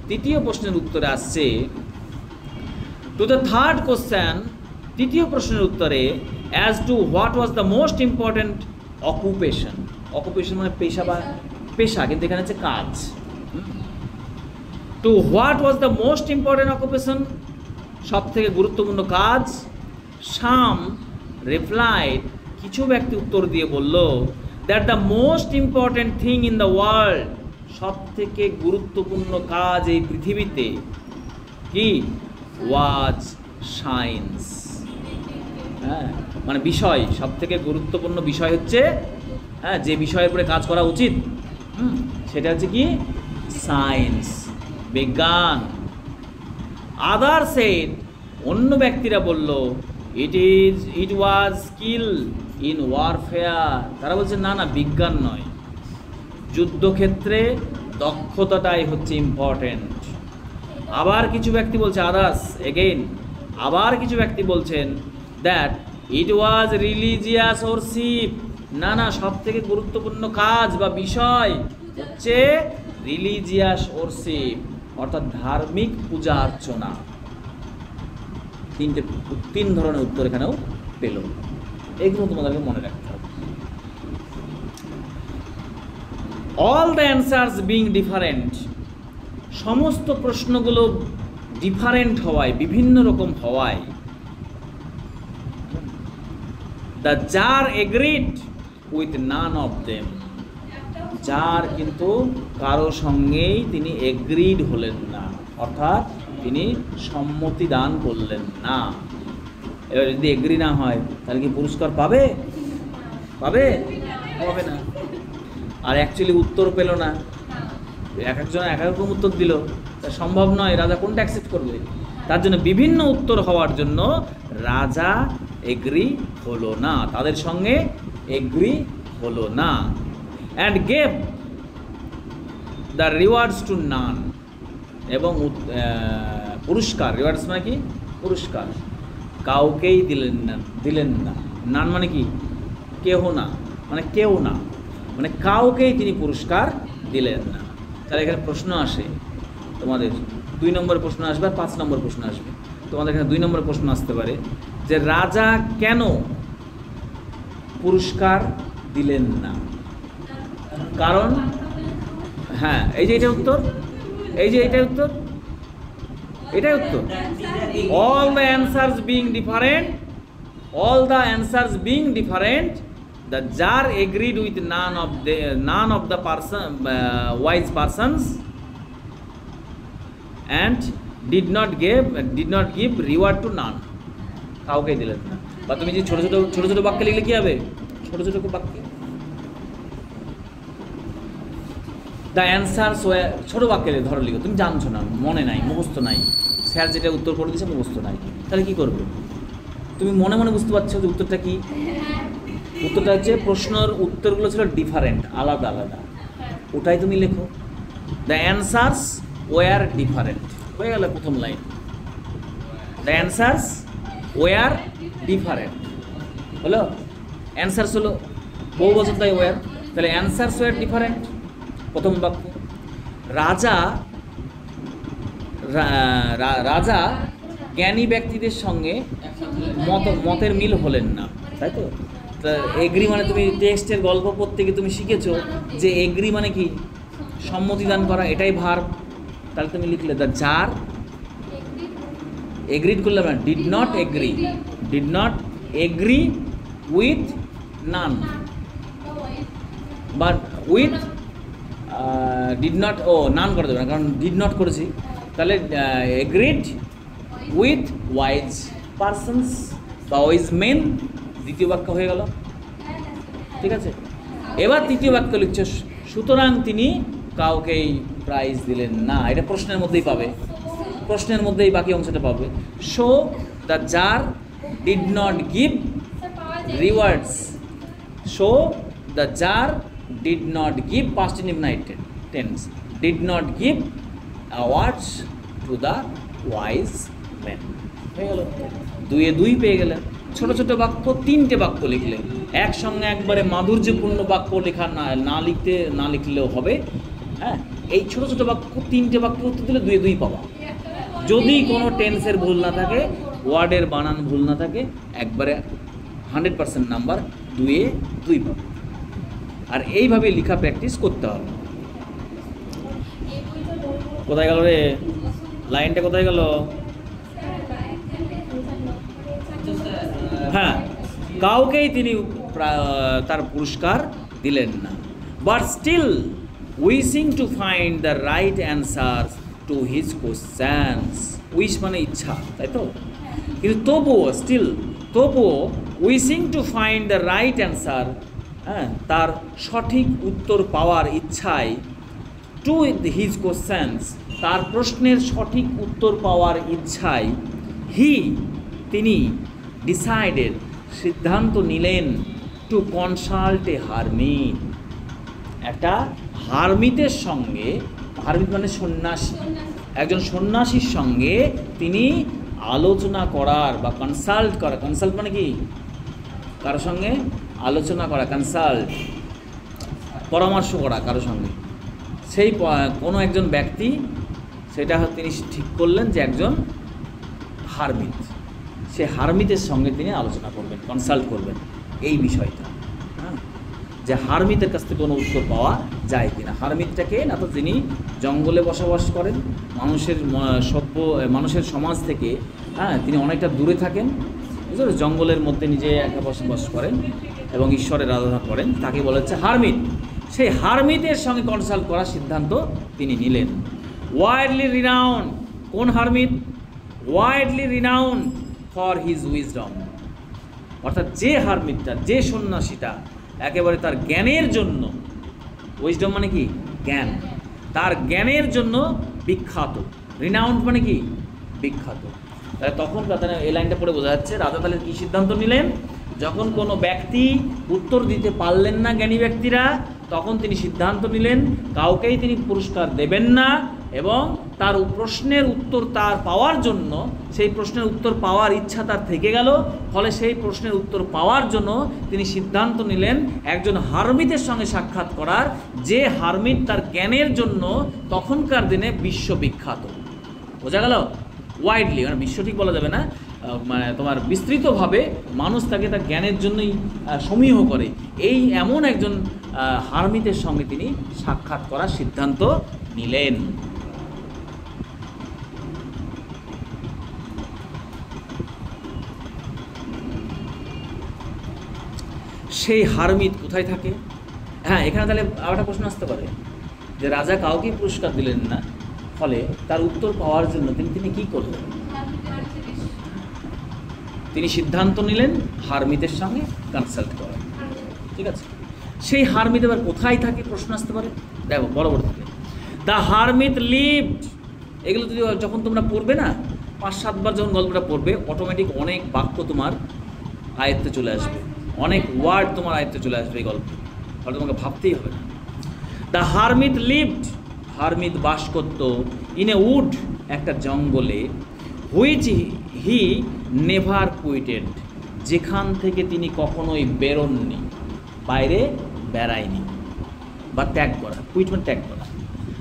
তৃতীয় প্রশ্নের উত্তরে আসছে, টু দ্য থার্ড কোশ্চেন, তৃতীয় প্রশ্নের উত্তরে, as to what was the most important occupation. Occupation মানে পেশা বা পেশা, কিন্তু এখানে হচ্ছে কাজ। To what was the most important occupation, সব থেকে গুরুত্বপূর্ণ কাজ। সাম রিপ্লাইড, কিছু ব্যক্তি উত্তর দিয়ে বলল, that the most important thing in the world, সব থেকে গুরুত্বপূর্ণ কাজ এই পৃথিবীতে কি, ওয়াজ সায়েন্স। হ্যাঁ, মানে বিষয়, সব থেকে গুরুত্বপূর্ণ বিষয় হচ্ছে, হ্যাঁ, যে বিষয়ের উপরে কাজ করা উচিত, সেটা হচ্ছে কি, সায়েন্স, বিজ্ঞান। আদার সেড, অন্য ব্যক্তিরা বলল, ইট ওয়াজ স্কিল ইন ওয়ারফেয়ার, তারা বলছে না না, বিজ্ঞান নয়, যুদ্ধক্ষেত্রে দক্ষতাটাই হচ্ছে ইম্পর্টেন্ট। আবার কিছু ব্যক্তি বলছে, আদার্স এগেইন, আবার কিছু ব্যক্তি বলছেন that it was religious worship, না না, সব থেকে গুরুত্বপূর্ণ কাজ বা বিষয় হচ্ছে রিলিজিয়াস ওরশিপ, অর্থাৎ ধার্মিক পূজা অর্চনা। তিন ধরনের উত্তর এখানেও পেল, এগুলো তোমাদেরকে মনে রাখতে হবে। All the answers being different, সমস্ত প্রশ্নগুলো ডিফারেন্ট হওয়ায়, বিভিন্ন রকম হওয়ায়, the tsar agreed with none of them, tsar কিন্তু কারো সঙ্গেই তিনি এগ্রিড হলেন না, অর্থাৎ তিনি সম্মতি দান করলেন না। এবার যদি এগ্রি না হয় তাহলে কি পুরস্কার পাবে? পাবে না। আর অ্যাকচুয়ালি উত্তর পেল না, এক একজন এক এক রকম উত্তর দিল, তা সম্ভব নয়, রাজা কোনটা অ্যাকসেপ্ট করবে? তার জন্য বিভিন্ন উত্তর হওয়ার জন্য রাজা এগ্রি হলো না, তাদের সঙ্গে এগ্রি হলো না। And gave the rewards two নান, এবং পুরস্কার, রিওয়ার্ডস মানে কি, পুরস্কার, কাউকেই দিলেন না। নান মানে কি, কেহ না, মানে কেউ না, মানে কাউকেই তিনি পুরস্কার দিলেন না। তাহলে এখানে প্রশ্ন আসে তোমাদের, 2 নম্বর প্রশ্ন আসবে আর 5 নম্বর প্রশ্ন আসবে। তোমাদের এখানে 2 নম্বর প্রশ্ন আসতে পারে যে রাজা কেন পুরস্কার দিলেন না? কারণ, হ্যাঁ, এই যে এটা উত্তর, এই যে এটাই উত্তর, এটাই উত্তর। All the answers being different, all the answers being different, the jar agreed with none of the wise persons and did not give reward to none, কাউকে দিলেন না। বা তুমি যে ছোট ছোট বাক্যে লিখলে কি হবে, ছোট ছোট বাক্যে দ্য অ্যান্সার্স, ছোট বাক্যে ধরো লিখো, তুমি জানছো না, মনে নাই, মুখস্থ নাই, স্যার যেটা উত্তর করে দিয়েছে মুখস্থ নাই, তাহলে কি করবে? তুমি মনে মনে বুঝতে পারছো যে উত্তরটা কি? উত্তরটা হচ্ছে, প্রশ্নের উত্তরগুলো ছিল ডিফারেন্ট, আলাদা আলাদা, ওটাই তুমি লেখো। দ্য অ্যান্সার্স ওয়ার ডিফারেন্ট, হয়ে গেল প্রথম line. The answers were different হলো, অ্যান্সার্স হলো বহু বছর তাই ওয়ার, তাহলে অ্যান্সার্স ওয়ার ডিফারেন্ট, প্রথম বাক্য। রাজা জ্ঞানী ব্যক্তিদের সঙ্গে মতের মিল হলেন না, তাই তো? এগ্রি মানে, তুমি টেক্সটের গল্প পড়তে গিয়ে তুমি শিখেছো যে এগ্রি মানে কি, সম্মতি দান করা, এটাই ভার্ব। তাহলে তুমি লিখলে দ্য জার এগ্রিড করলে না, did not agree with none, but with did not, none করে দেবে না, কারণ ডিড নট করেছি, তাহলে এগ্রিড উইথ ওয়াইজ পারসনস বা ওয়াইজ মেন, দ্বিতীয় বাক্য হয়ে গেল, ঠিক আছে? এবার তৃতীয় বাক্য লিখছে, সুতরাং তিনি কাউকেই প্রাইজ দিলেন না, এটা প্রশ্নের মধ্যেই পাবে, প্রশ্নের মধ্যেই বাকি অংশটা পাবে। So the czar did not give rewards, so the czar did not give, past indefinite tense, did not give awards to the wise রাখবেন। হয়ে গেল, দুয়ে দুই পেয়ে গেলেন। ছোট ছোট বাক্য 3টে বাক্য লিখলেন, একসঙ্গে একবারে মাধুর্যপূর্ণ বাক্য লেখা না লিখলেও হবে। হ্যাঁ, এই ছোট ছোট বাক্য 3টে বাক্য উত্তর দিলে দুয়ে দুই পাবা। যদি কোনো টেন্সের ভুল না থাকে, ওয়ার্ডের বানান ভুল না থাকে, একবারে 100% নাম্বার দুয়ে দুই পাবে। আর এইভাবে লেখা প্র্যাকটিস করতে হবে। কোথায় গেল রে লাইনটা, কোথায় গেল? হ্যাঁ, কাউকেই তিনি তার পুরস্কার দিলেন না। But still wishing to find the right answer to his questions. Wish মানে ইচ্ছা, তাই তো? কিন্তু তবুও wishing to find the right answer, হ্যাঁ, তার সঠিক উত্তর পাওয়ার ইচ্ছায়, টু হিজ কোশ্চেন্স, তার প্রশ্নের সঠিক উত্তর পাওয়ার ইচ্ছায়, তিনি ডিসাইডেড, সিদ্ধান্ত নিলেন, টু কনসাল্ট এ হারমিট, একটা হারমিতের সঙ্গে, হারমিত মানে সন্ন্যাসী, একজন সন্ন্যাসীর সঙ্গে তিনি আলোচনা করার বা কনসাল্ট করা। কনসাল্ট মানে কি? কারোর সঙ্গে আলোচনা করা, কনসাল্ট, পরামর্শ করা কারোর সঙ্গে। সেই কোনো একজন ব্যক্তি, সেটা তিনি ঠিক করলেন যে একজন হারমিত, সে হারমিতের সঙ্গে তিনি আলোচনা করবেন, কনসাল্ট করবেন এই বিষয়টা। হ্যাঁ, যে হারমিতের কাছ থেকে কোনো উত্তর পাওয়া যায় কিনা। হারমিতটাকে না, তো তিনি জঙ্গলে বসবাস করেন, মানুষের সমাজ থেকে, হ্যাঁ, তিনি অনেকটা দূরে থাকেন, বুঝলেন, জঙ্গলের মধ্যে নিজে একা বসবাস করেন এবং ঈশ্বরের আরাধনা করেন, তাকে বলা হচ্ছে হারমিত। সেই হারমিতের সঙ্গে কনসাল্ট করার সিদ্ধান্ত তিনি নিলেন। ওয়াইডলি রিনাউন্ড, কোন Harmeet? Widely renowned for his wisdom, অর্থাৎ যে হারমিতটা, যে সন্ন্যাসীটা একেবারে তার জ্ঞানের জন্য, উইজডম মানে কি? জ্ঞান, তার জ্ঞানের জন্য বিখ্যাত। রিনাউন্ড মানে কি? বিখ্যাত। তাহলে তখন এই লাইনটা পড়ে বোঝা যাচ্ছে রাজা তাহলে কী সিদ্ধান্ত নিলেন? যখন কোনো ব্যক্তি উত্তর দিতে পারলেন না, জ্ঞানী ব্যক্তিরা, তখন তিনি সিদ্ধান্ত নিলেন কাউকেই তিনি পুরস্কার দেবেন না, এবং তার প্রশ্নের উত্তর তার পাওয়ার জন্য, সেই প্রশ্নের উত্তর পাওয়ার ইচ্ছা তার থেকে গেল, ফলে সেই প্রশ্নের উত্তর পাওয়ার জন্য তিনি সিদ্ধান্ত নিলেন একজন হারমিতের সঙ্গে সাক্ষাৎ করার, যে হারমিত তার জ্ঞানের জন্য তখনকার দিনে বিশ্ববিখ্যাত। বোঝা গেল? ওয়াইডলি মানে বিশ্ব ঠিক বলা যাবে না, মানে তোমার বিস্তৃতভাবে মানুষ তাকে তার জ্ঞানের জন্যই সমীহ করে, এই এমন একজন হারমিতের সঙ্গে তিনি সাক্ষাৎ করার সিদ্ধান্ত নিলেন। সেই হারমিত কোথায় থাকে? হ্যাঁ, এখানে তাহলে আরেকটা প্রশ্ন আসতে পারে যে রাজা কাউকে পুরস্কার দিলেন না, ফলে তার উত্তর পাওয়ার জন্য তিনি কি করলেন? তিনি সিদ্ধান্ত নিলেন হারমিতের সঙ্গে কনসাল্ট করার। ঠিক আছে, সেই হারমিত এবার কোথায় থাকে প্রশ্ন আসতে পারে। দেখো পরবর্তীতে, দ্য হারমিত লিভড, এগুলো যদি যখন তোমরা পড়বে না, 5-7 বার যখন গল্পটা পড়বে, অটোমেটিক অনেক বাক্য তোমার আয়ত্তে চলে আসবে, অনেক ওয়ার্ড তোমার আয়ত্তে চলে আসবে এই গল্পে, ফলে তোমাকে ভাবতেই হবে না। দ্য হারমিত লিভড, হারমিত বাস করত, ইন এ উড, একটা জঙ্গলে, হুইচ হি নেভার কুইটেড, যেখান থেকে তিনি কখনোই বেরোননি, বাইরে বেড়ায়নি, বা ত্যাগ করা, কুইট ত্যাগ করা।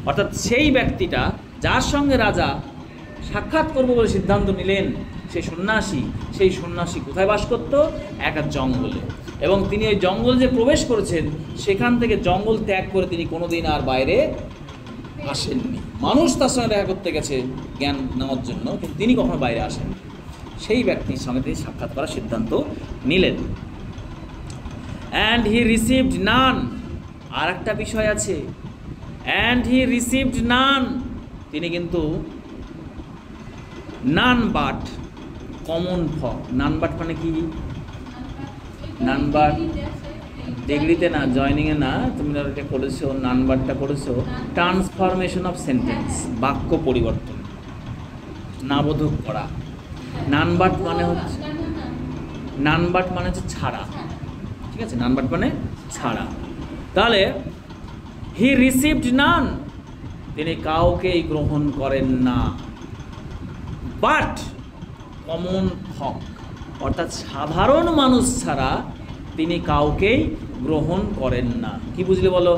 অর্থাৎ সেই ব্যক্তিটা যার সঙ্গে রাজা সাক্ষাৎ করবো বলে সিদ্ধান্ত নিলেন, সেই সন্ন্যাসী কোথায় বাস করত? একটা জঙ্গলে, এবং তিনি ওই জঙ্গল যে প্রবেশ করেছেন, সেখান থেকে জঙ্গল ত্যাগ করে তিনি কোনোদিন আর বাইরে আসেননি। মানুষ তার সঙ্গে দেখা করতে গেছে জ্ঞান নেওয়ার জন্য, কিন্তু তিনি কখনো বাইরে আসেননি। সেই ব্যক্তির সঙ্গে তিনি সাক্ষাৎ করার সিদ্ধান্ত নিলেন। অ্যান্ড হি রিসিভড নান, আর একটা বিষয় আছে, অ্যান্ড হি রিসিভড নান, তিনি কিন্তু none but common form. None but মানে কি? নান বাট ডিগ্রিতে না, জয়নিংয়ে না, তুমি এটা করেছো, নান বাটটা করেছো ট্রান্সফরমেশন অফ সেন্টেন্স, বাক্য পরিবর্তন, নাবোধক করা। নান বাট মানে হচ্ছে ছাড়া। ঠিক আছে, নান বাট মানে ছাড়া। তাহলে হি রিসিভড নান, তিনি কাউকেই গ্রহণ করেন না। বাট কমন ফক, অর্থাৎ সাধারণ মানুষ ছাড়া তিনি কাউকেই গ্রহণ করেন না। কি বুঝলে বলো?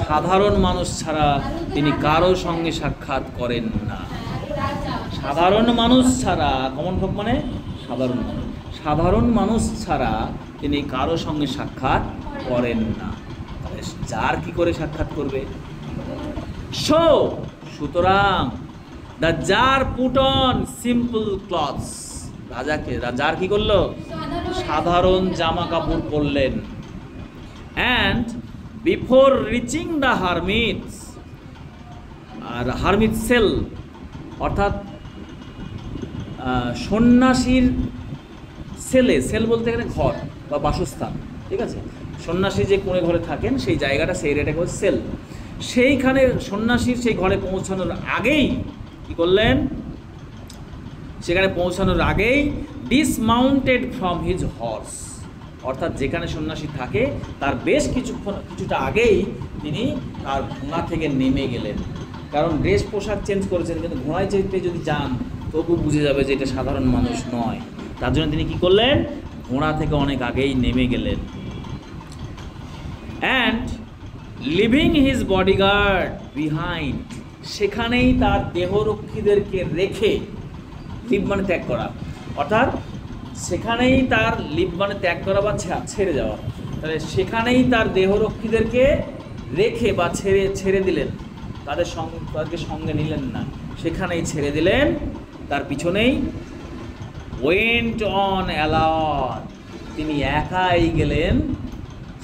সাধারণ মানুষ ছাড়া তিনি কারো সঙ্গে সাক্ষাৎ করেন না। সাধারণ মানুষ ছাড়া, কমন ফক মানে সাধারণ মানুষ, সাধারণ মানুষ ছাড়া তিনি কারো সঙ্গে সাক্ষাৎ করেন না। যার কি করে সাক্ষাৎ করবে? সো সুতরাং the tsar put on simple clothes, রাজার কি করলো? সাধারণ জামা কাপড় পরলেন। And before reaching the hermits, আর হারমিট সেল অর্থাৎ সন্ন্যাসীর সেলে, সেল বলতে এখানে ঘর বা বাসস্থান, ঠিক আছে? সন্ন্যাসী যে কোণে ঘরে থাকেন সেই জায়গাটা, সেই রেটে করে সেল, সেইখানে সন্ন্যাসীর সেই ঘরে পৌঁছানোর আগেই কি করলেন? সেখানে পৌঁছানোর আগেই ডিসমাউন্টেড ফ্রম হিজ হর্স, অর্থাৎ যেখানে সন্ন্যাসী থাকে তার বেশ কিছুটা আগেই তিনি তার ঘোড়া থেকে নেমে গেলেন। কারণ ড্রেস পোশাক চেঞ্জ করেছেন, কিন্তু ঘোড়ায় চেপে যদি যান তবু বুঝে যাবে যে এটা সাধারণ মানুষ নয়। তার জন্য তিনি কি করলেন? ঘোড়া থেকে অনেক আগেই নেমে গেলেন। And living his bodyguard behind, সেখানেই তার দেহরক্ষীদেরকে রেখে, লিভ মানে ত্যাগ করা, অর্থাৎ সেখানেই তার লিভ মানে ত্যাগ করা বা ছেড়ে যাওয়া, তাহলে সেখানেই তার দেহরক্ষীদেরকে রেখে বা ছেড়ে দিলেন, তাদেরকে সঙ্গে নিলেন না, সেখানেই ছেড়ে দিলেন, তার পিছনেই ওয়েন্ট অন অ্যালন, তিনি একাই গেলেন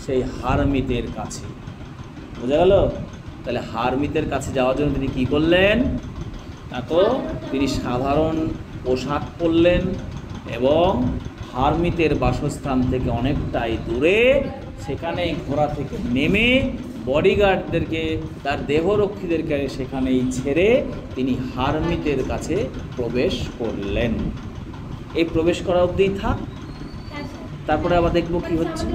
সেই হারমিতের কাছে। বোঝা গেল? তাহলে হারমিতের কাছে যাওয়ার জন্য তিনি কি করলেন? তা তো তিনি সাধারণ পোশাক পরলেন এবং হারমিতের বাসস্থান থেকে অনেকটাই দূরে, সেখানে ঘোড়া থেকে নেমে বডিগার্ডদেরকে, তার দেহরক্ষীদেরকে সেখানেই ছেড়ে তিনি হারমিতের কাছে প্রবেশ করলেন। এই প্রবেশ করা অবধিই থাক, তারপরে আবার দেখবো কি হচ্ছে।